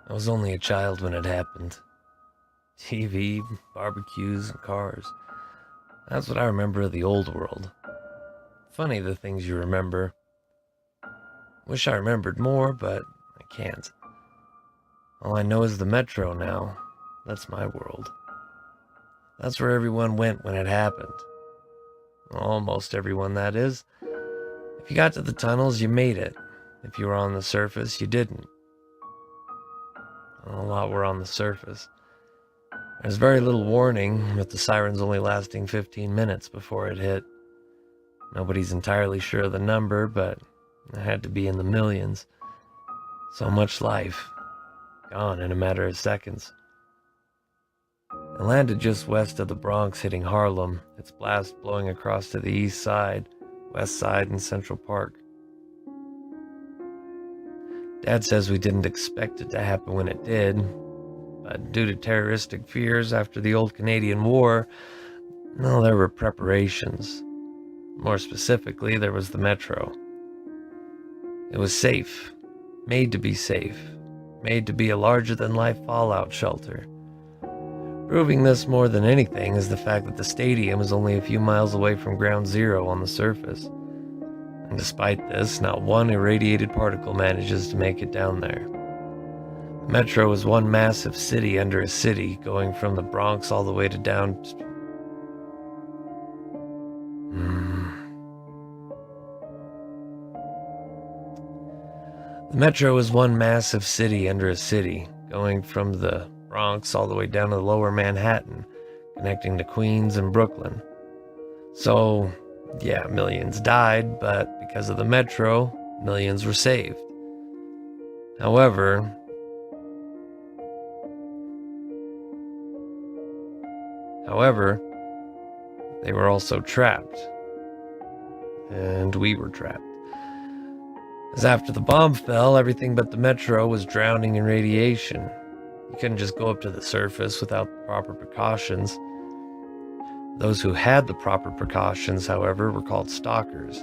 I was only a child when it happened. TV, barbecues, and cars. That's what I remember of the old world. Funny the things you remember. Wish I remembered more, but I can't. All I know is the metro now. That's my world. That's where everyone went when it happened. Almost everyone, that is. If you got to the tunnels, you made it. If you were on the surface, you didn't. A lot were on the surface. There's very little warning, with the sirens only lasting 15 minutes before it hit. Nobody's entirely sure of the number, but it had to be in the millions. So much life, gone in a matter of seconds. It landed just west of the Bronx, hitting Harlem, its blast blowing across to the east side, west side, and Central Park. Dad says we didn't expect it to happen when it did, but due to terroristic fears after the old Canadian War, no, there were preparations. More specifically, there was the metro. It was safe, made to be safe, made to be a larger-than-life fallout shelter. Proving this more than anything is the fact that the stadium is only a few miles away from ground zero on the surface. And despite this, not one irradiated particle manages to make it down there. The metro is one massive city under a city, going from the Bronx all the way to down... The metro is one massive city under a city, going from the Bronx all the way down to lower Manhattan, connecting to Queens and Brooklyn. So, yeah, millions died, but because of the metro, millions were saved. However, they were also trapped. And we were trapped. As after the bomb fell, everything but the metro was drowning in radiation. You couldn't just go up to the surface without the proper precautions. Those who had the proper precautions, however, were called stalkers.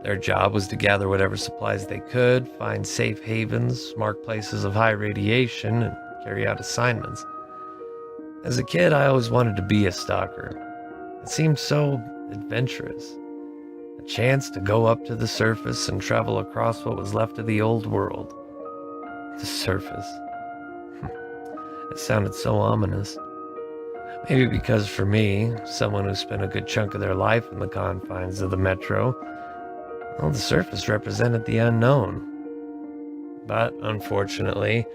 Their job was to gather whatever supplies they could, find safe havens, mark places of high radiation, and carry out assignments. As a kid, I always wanted to be a stalker. It seemed so adventurous. A chance to go up to the surface and travel across what was left of the old world. The surface. It sounded so ominous. Maybe because for me, someone who spent a good chunk of their life in the confines of the metro, well, the surface represented the unknown. But, unfortunately,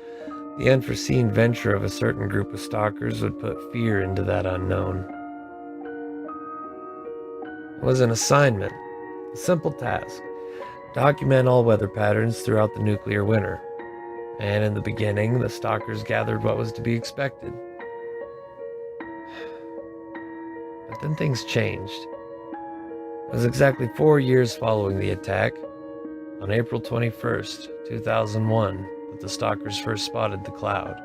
the unforeseen venture of a certain group of stalkers would put fear into that unknown. It was an assignment, a simple task: document all weather patterns throughout the nuclear winter. And in the beginning, the stalkers gathered what was to be expected. But then things changed. It was exactly 4 years following the attack, on April 21st, 2001, that the stalkers first spotted the cloud.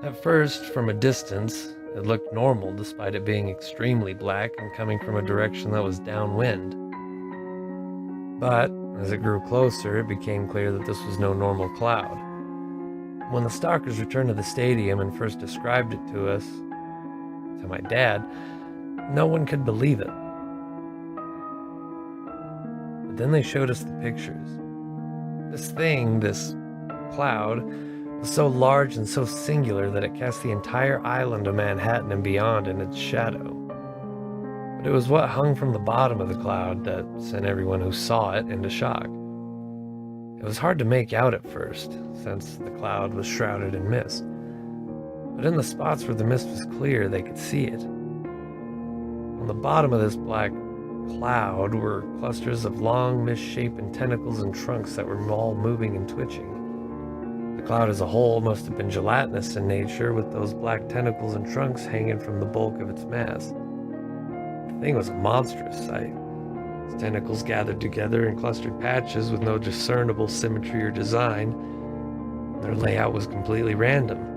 At first, from a distance, it looked normal despite it being extremely black and coming from a direction that was downwind. But, as it grew closer, it became clear that this was no normal cloud. When the stalkers returned to the stadium and first described it to us, to my dad, no one could believe it. But then they showed us the pictures. This cloud, was so large and so singular that it cast the entire island of Manhattan and beyond in its shadow. But it was what hung from the bottom of the cloud that sent everyone who saw it into shock. It was hard to make out at first, since the cloud was shrouded in mist. But in the spots where the mist was clear, they could see it. On the bottom of this black cloud were clusters of long, misshapen tentacles and trunks that were all moving and twitching. The cloud as a whole must have been gelatinous in nature, with those black tentacles and trunks hanging from the bulk of its mass. The thing was a monstrous sight. Its tentacles gathered together in clustered patches with no discernible symmetry or design. Their layout was completely random.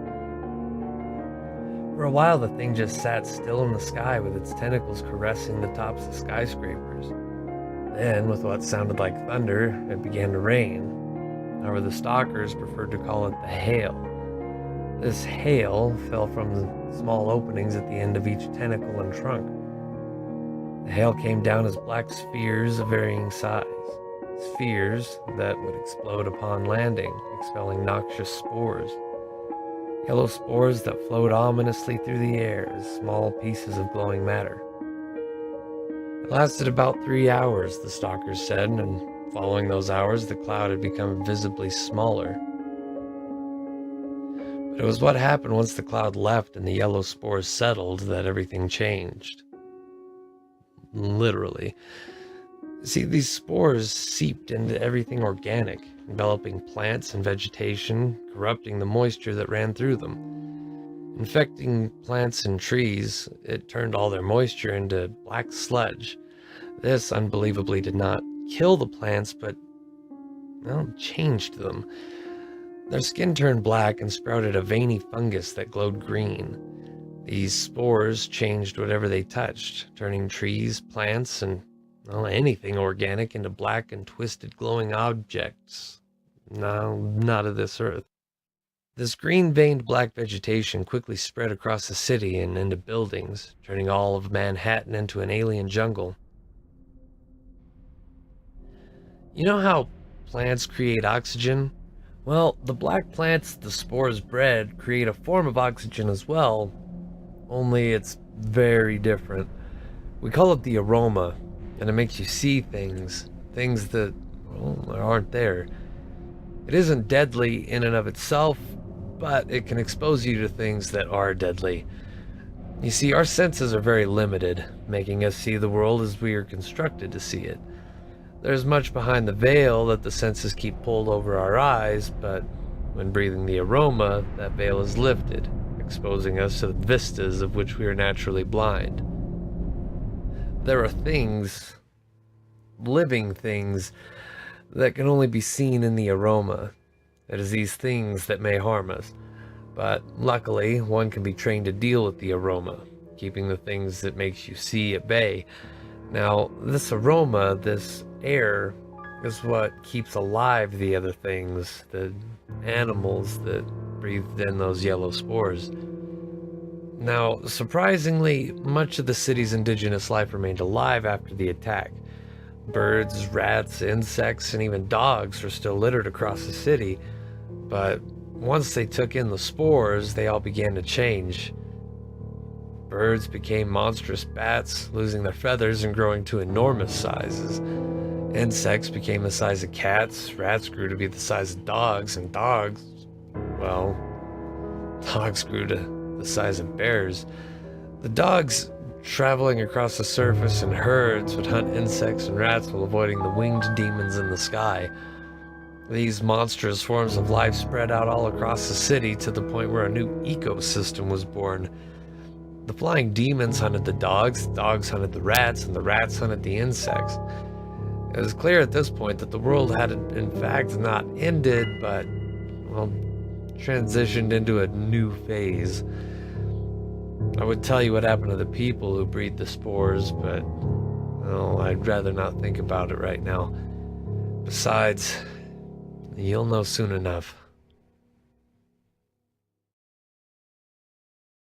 For a while, the thing just sat still in the sky with its tentacles caressing the tops of skyscrapers. Then, with what sounded like thunder, it began to rain. However, the stalkers preferred to call it the hail. This hail fell from the small openings at the end of each tentacle and trunk. The hail came down as black spheres of varying size, spheres that would explode upon landing, expelling noxious spores. Yellow spores that flowed ominously through the air as small pieces of glowing matter. It lasted about 3 hours, the stalkers said, and following those hours, the cloud had become visibly smaller. But it was what happened once the cloud left and the yellow spores settled that everything changed. Literally. See, these spores seeped into everything organic, enveloping plants and vegetation, corrupting the moisture that ran through them. Infecting plants and trees, it turned all their moisture into black sludge. This, unbelievably, did not kill the plants, but, well, changed them. Their skin turned black and sprouted a veiny fungus that glowed green. These spores changed whatever they touched, turning trees, plants, and, well, anything organic into black and twisted glowing objects. No, not of this earth. This green-veined black vegetation quickly spread across the city and into buildings, turning all of Manhattan into an alien jungle. You know how plants create oxygen? Well, the black plants the spores bred create a form of oxygen as well, only it's very different. We call it the aroma, and it makes you see things that, well, aren't there. It isn't deadly in and of itself, but it can expose you to things that are deadly. You see, our senses are very limited, making us see the world as we are constructed to see it. There's much behind the veil that the senses keep pulled over our eyes, but when breathing the aroma, that veil is lifted, exposing us to the vistas of which we are naturally blind. There are things, living things, that can only be seen in the aroma. It is these things that may harm us, but luckily one can be trained to deal with the aroma, keeping the things that makes you see at bay. Now, this aroma, this air, is what keeps alive the other things, the animals that breathed in those yellow spores. Now, surprisingly, much of the city's indigenous life remained alive after the attack. Birds, rats, insects, and even dogs were still littered across the city, but once they took in the spores, they all began to change. Birds became monstrous bats, losing their feathers and growing to enormous sizes. Insects became the size of cats, rats grew to be the size of dogs, and dogs grew to the size of bears. The dogs, traveling across the surface in herds, would hunt insects and rats while avoiding the winged demons in the sky. These monstrous forms of life spread out all across the city to the point where a new ecosystem was born. The flying demons hunted the dogs hunted the rats, and the rats hunted the insects. It was clear at this point that the world had in fact not ended, but, well, transitioned into a new phase. I would tell you what happened to the people who breed the spores, but, well, I'd rather not think about it right now. Besides, you'll know soon enough.